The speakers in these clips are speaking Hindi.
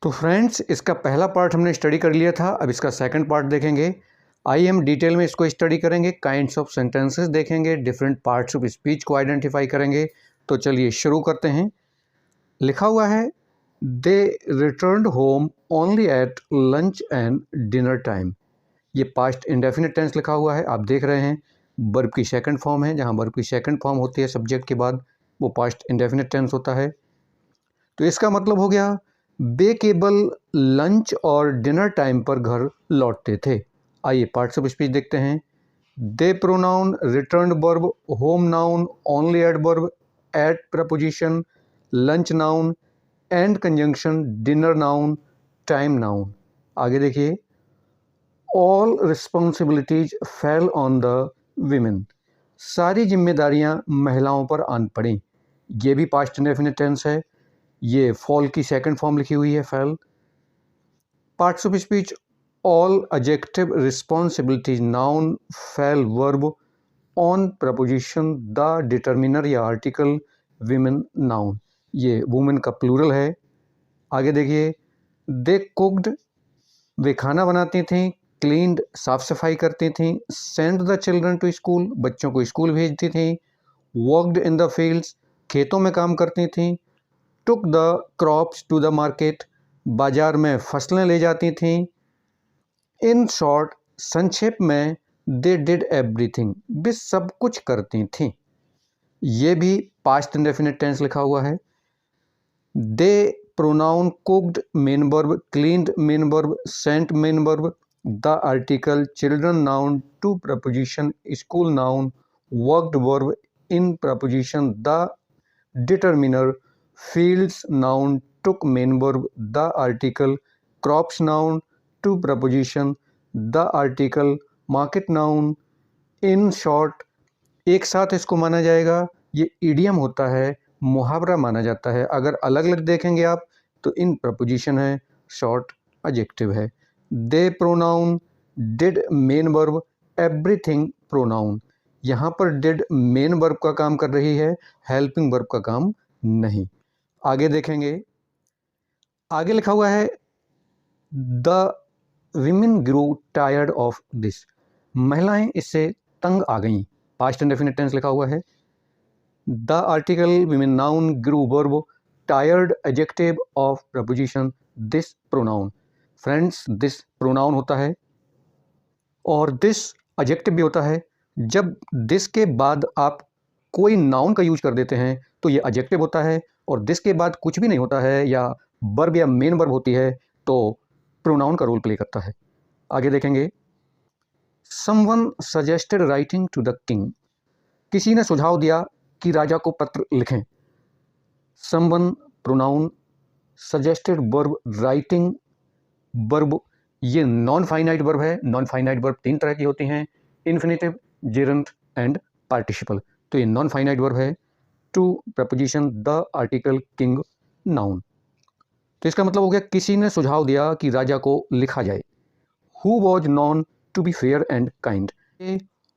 तो फ्रेंड्स, इसका पहला पार्ट हमने स्टडी कर लिया था। अब इसका सेकंड पार्ट देखेंगे। आइए हम डिटेल में इसको स्टडी करेंगे, काइंड्स ऑफ सेंटेंसेस देखेंगे, डिफरेंट पार्ट्स ऑफ स्पीच को आइडेंटिफाई करेंगे। तो चलिए शुरू करते हैं। लिखा हुआ है, they returned home only at lunch and dinner time. ये पास्ट इंडेफिनिट टेंस लिखा हुआ है, आप देख रहे हैं। वर्ब की सेकंड फॉर्म है, जहाँ वर्ब की सेकंड फॉर्म होती है सब्जेक्ट के बाद, वो पास्ट इंडेफिनिट टेंस होता है। तो इसका मतलब हो गया वे केवल लंच और डिनर टाइम पर घर लौटते थे। आइए पार्ट्स ऑफ स्पीच देखते हैं। They pronoun, returned verb, home noun, only adverb, at preposition, lunch noun, and conjunction, dinner noun, time noun. आगे देखिए, all responsibilities fell on the women. सारी जिम्मेदारियां महिलाओं पर आन पड़ी। ये भी पास्ट इंडेफिनिट टेंस है। ये फॉल की सेकंड फॉर्म लिखी हुई है, fail. Parts of speech, all adjective responsibilities noun, fail verb, on preposition, the determiner या आर्टिकल, विमेन नाउन। ये वुमेन का प्लूरल है। आगे देखिए, दे कुक्ड, वे खाना बनाती थीं। क्लीन्ड, साफ सफाई करती थीं। Send the children to school, बच्चों को स्कूल भेजती थीं। वर्कड इन द फील्ड्स, खेतों में काम करती थीं। Took the crops to the market, बाजार में फसलें ले जाती थीं। इन शॉर्ट, संक्षेप में, दे डिड एवरीथिंग, वे सब कुछ करती थीं। ये भी पास्ट इंडेफिनिट टेंस लिखा हुआ है। They pronoun cooked main verb, cleaned main verb, sent main verb, the article, children noun, to preposition, school noun, worked verb, in preposition, the determiner, fields noun, took main verb, the article, crops noun, to preposition, the article, market noun। in short, एक साथ इसको माना जाएगा। ये इडियम होता है, मुहावरा माना जाता है। अगर अलग अलग देखेंगे आप तो इन प्रपोजिशन है, शॉर्ट एडजेक्टिव है। They pronoun, did main verb, everything pronoun. यहाँ पर डिड मेन वर्ब का काम कर रही है, हेल्पिंग वर्ब का काम नहीं। आगे देखेंगे, आगे लिखा हुआ है, the women grew tired of this. महिलाएं इससे तंग आ गईं। पास्ट इंडेफिनिट टेंस लिखा हुआ है। The article, women noun, grew verb, tired adjective of preposition, this pronoun. Friends, this pronoun होता है और दिस एडजेक्टिव भी होता है। जब दिस के बाद आप कोई नाउन का यूज कर देते हैं तो ये एडजेक्टिव होता है, और दिस के बाद कुछ भी नहीं होता है या वर्ब या मेन वर्ब होती है तो प्रोनाउन का रोल प्ले करता है। आगे देखेंगे, someone suggested writing to the king. किसी ने सुझाव दिया कि राजा को पत्र लिखें। Someone pronoun, suggested verb, writing verb. ये नॉन फाइनाइट वर्ब है। नॉन फाइनाइट वर्ब तीन तरह की होती हैं, इन्फिनेटिव, जेरेंट एंड पार्टिसिपल। तो ये नॉन फाइनाइट वर्ब है। To preposition, the article, king noun. तो इसका मतलब हो गया किसी ने सुझाव दिया कि राजा को लिखा जाए। Who was known to be fair and kind,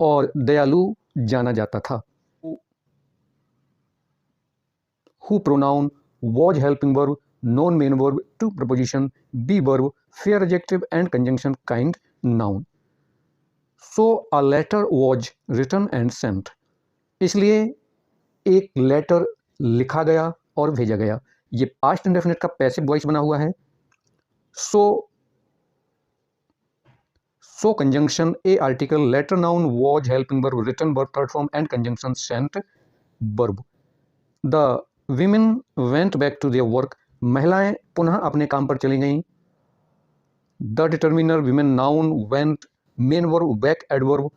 और दयालु जाना जाता था। Who pronoun, was helping verb, known main verb, to preposition, be verb, fair adjective and conjunction, kind noun. So a letter was written and sent. इसलिए एक लेटर लिखा गया और भेजा गया। ये पास्ट इंडेफिनिट का पैसिव वॉइस बना हुआ है। So conjunction, a article, letter noun, was helping verb, written verb third form, and conjunction sent verb. The women went back to their work. महिलाएं पुनः अपने काम पर चली गईं। The determiner, women noun, went, main verb, back adverb,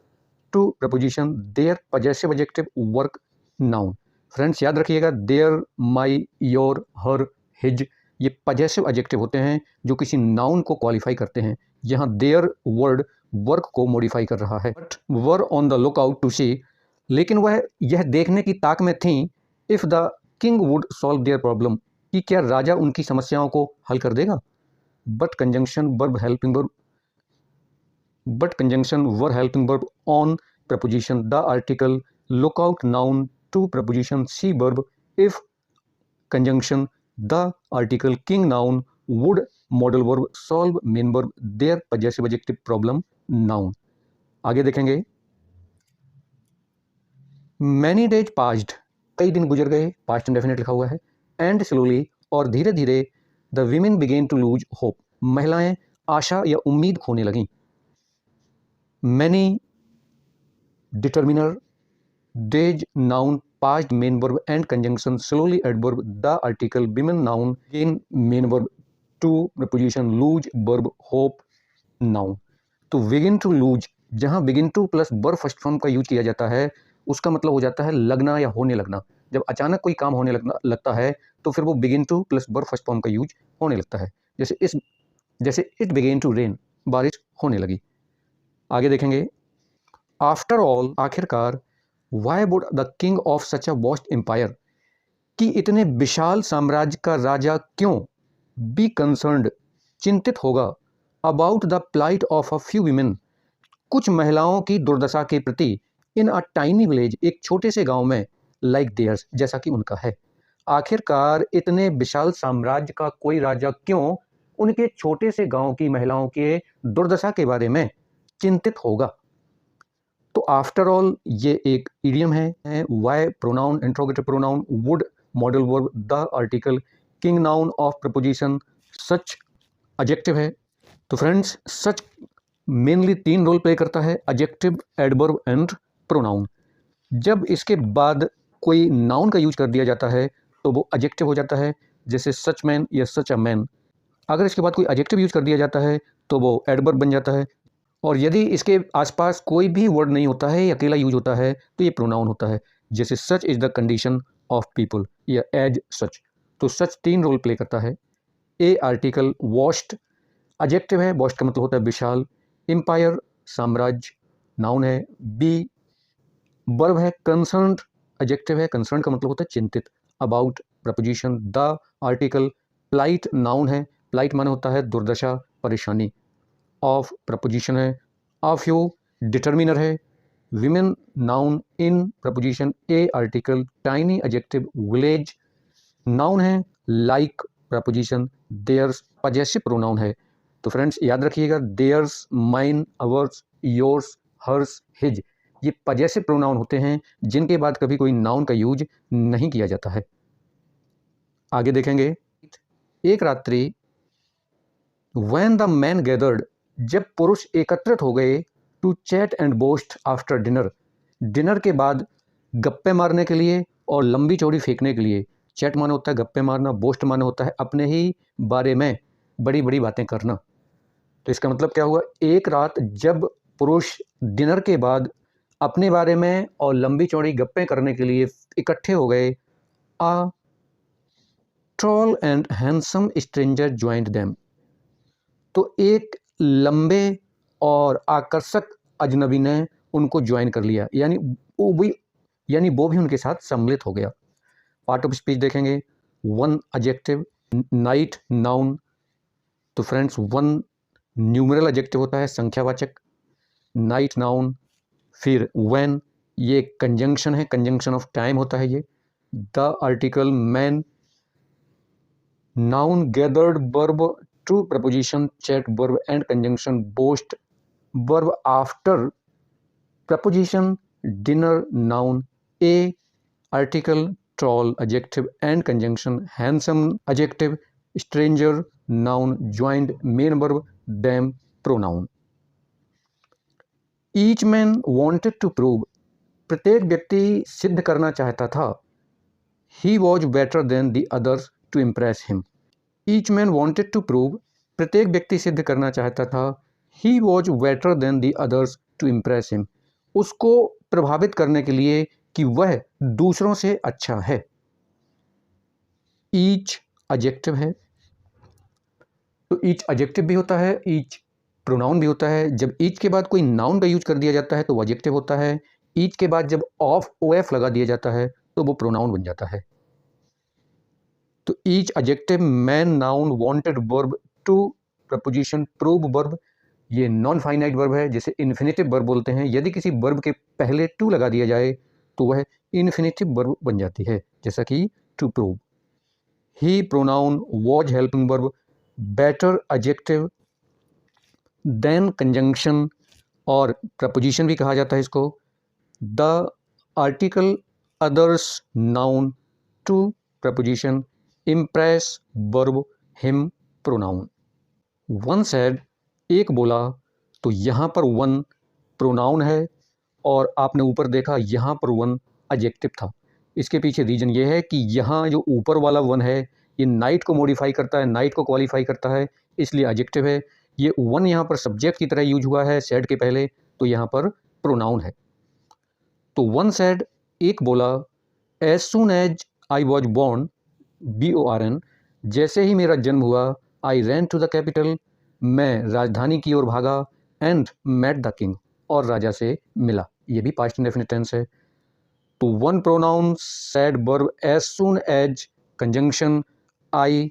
to preposition, their possessive adjective, work noun. Friends याद रखिएगा, their, my, your, her, his, ये पजेसिव एडजेक्टिव होते हैं जो किसी नाउन को क्वालिफाई करते हैं। यहाँ देयर वर्ड वर्क को मॉडिफाई कर रहा है। But were on the look out to see, लेकिन वह यह देखने की ताक में थी, if the king would solve their problem, कि क्या राजा उनकी समस्याओं को हल कर देगा। But conjunction verb helping verb, but conjunction verb helping verb, on preposition, the article, look out noun, to preposition, see verb, if conjunction, the article, king noun, would modal verb, solve main verb, their possessive adjective, problem noun. आगे देखेंगे, मैनी डेज पास्ड, कई दिन गुजर गए, पास्ट इंडेफिनिट लिखा हुआ है। एंड स्लोली, और धीरे धीरे, the women began to lose hope, महिलाएं आशा या उम्मीद खोने लगीं। Many determiner, days noun, passed main verb and conjunction, slowly adverb, the article, women noun, began main verb, to preposition, lose verb, hope noun. तो बिगिन टू लूज, जहां begin to plus verb first form का यूज किया जाता है उसका मतलब हो जाता है लगना या होने लगना। जब अचानक कोई काम होने लगता है तो फिर वो begin to plus verb first form का यूज होने लगता है। जैसे इट बिगेन टू रेन, बारिश होने लगी। आगे देखेंगे, आफ्टर ऑल, आखिरकार, why would the king of such a vast empire, कि इतने विशाल साम्राज्य का राजा क्यों, बी कंसर्न्ड, चिंतित होगा, about the plight of a few women, कुछ महिलाओं की दुर्दशा के प्रति, इन अ टाइनी विलेज, एक छोटे से गांव में, लाइक देयर्स, जैसा कि उनका है। आखिरकार इतने विशाल साम्राज्य का कोई राजा क्यों उनके छोटे से गांव की महिलाओं के दुर्दशा के बारे में चिंतित होगा। तो आफ्टर ऑल ये एक इडियम है। Why pronoun, interrogative pronoun, would modal verb, the article, king noun of preposition, such adjective है। तो friends, such mainly 3 role play करता है, एडजेक्टिव, एडवर्ब एंड प्रोनाउन। जब इसके बाद कोई नाउन का यूज कर दिया जाता है तो वो एडजेक्टिव हो जाता है, जैसे सच मैन या सच अ मैन। अगर इसके बाद कोई एडजेक्टिव यूज कर दिया जाता है तो वो एडवर्ब बन जाता है। और यदि इसके आसपास कोई भी वर्ड नहीं होता है, अकेला यूज होता है, तो ये प्रोनाउन होता है, जैसे such is the condition of people या एज सच। तो सच 3 रोल प्ले करता है। ए आर्टिकल, वॉस्ट एडजेक्टिव है, वॉस्ट का मतलब होता है विशाल। एम्पायर, साम्राज्य, नाउन है। बी वर्ब है, कंसर्न्ड एडजेक्टिव है, कंसर्न का मतलब होता है चिंतित। About preposition, the article, plight noun है, प्लाइट माने होता है दुर्दशा, परेशानी। ऑफ प्रपोजिशन है, ऑफ यू डिटर्मिनर है। Women noun, in preposition, a article, tiny adjective, village noun है, like preposition, theirs possessive pronoun है। तो फ्रेंड्स याद रखिएगा, theirs, mine, ours, yours, hers, his, ये पजेसिव प्रोनाउन होते हैं जिनके बाद कभी कोई नाउन का यूज नहीं किया जाता है। आगे देखेंगे, एक रात्रि, व्हेन द मैन गैदर्ड, जब पुरुष एकत्रित हो गए, to chat and boast after dinner, dinner के बाद गप्पे मारने के लिए और लंबी चौड़ी फेंकने के लिए। चैट माने होता है गप्पे मारना, बोस्ट माने होता है अपने ही बारे में बड़ी बड़ी बातें करना। तो इसका मतलब क्या हुआ, एक रात जब पुरुष डिनर के बाद अपने बारे में और लंबी चौड़ी गप्पे करने के लिए इकट्ठे हो गए, a tall and handsome stranger joined them, तो एक लंबे और आकर्षक अजनबी ने उनको ज्वाइन कर लिया, यानी वो भी उनके साथ सम्मिलित हो गया। पार्ट ऑफ स्पीच देखेंगे, वन एडजेक्टिव, नाइट नाउन। तो फ्रेंड्स, वन न्यूमरल एडजेक्टिव होता है, संख्यावाचक, नाइट नाउन। फिर व्हेन, ये कंजंक्शन है, कंजंक्शन ऑफ टाइम होता है ये। The article, man noun, gathered verb, to preposition, chat verb and conjunction, boast verb after preposition, dinner noun, a article, tall adjective and conjunction, handsome adjective, stranger noun, joined main verb, them pronoun. Each man wanted to prove, प्रत्येक व्यक्ति सिद्ध करना चाहता था, he was better than the others to impress him. Each man wanted to prove, प्रत्येक व्यक्ति सिद्ध करना चाहता था, he was better than the others to impress him. उसको प्रभावित करने के लिए कि वह दूसरों से अच्छा है। ईच एडजेक्टिव है, तो ईच एडजेक्टिव भी होता है, ईच प्रोनाउन भी होता है। जब ईच के बाद कोई नाउन का यूज कर दिया जाता है तो वो एडजेक्टिव होता है। ईच के बाद जब ऑफ ओएफ लगा दिया जाता है तो वो प्रोनाउन बन जाता है। तो each adjective, man noun, wanted verb, to preposition, prove verb, ये नॉन फाइनाइट वर्ब है जिसे इन्फिनेटिव वर्ब बोलते हैं। यदि किसी वर्ब के पहले टू लगा दिया जाए तो वह इन्फिनेटिव वर्ब बन जाती है, जैसा कि to prove. He pronoun, was helping verb, better adjective, than conjunction और प्रपोजिशन भी कहा जाता है इसको, the article, others noun, to preposition, impress verb, him pronoun. One said, एक बोला, तो यहाँ पर वन प्रोनाउन है और आपने ऊपर देखा यहाँ पर वन एडजेक्टिव था। इसके पीछे रीजन ये है कि यहाँ जो ऊपर वाला वन है ये नाइट को मॉडिफाई करता है, नाइट को क्वालिफाई करता है, इसलिए एडजेक्टिव है। ये वन यहाँ पर सब्जेक्ट की तरह यूज हुआ है सेड के पहले, तो यहाँ पर प्रोनाउन है। तो वन सेड, एक बोला, as soon as I was born, BORN, जैसे ही मेरा जन्म हुआ, I ran to the capital, मैं राजधानी की ओर भागा, एंड मेट द किंग, और राजा से मिला। ये भी पास्ट इंडेफिनिट टेंस है। तो one pronoun, said verb, as soon as, conjunction I,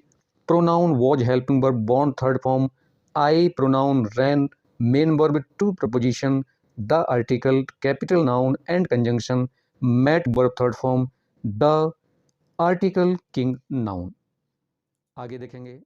pronoun was helping verb born third form, I pronoun ran, main verb to preposition, the article capital noun and conjunction, met verb third form, the article king noun. आगे देखेंगे।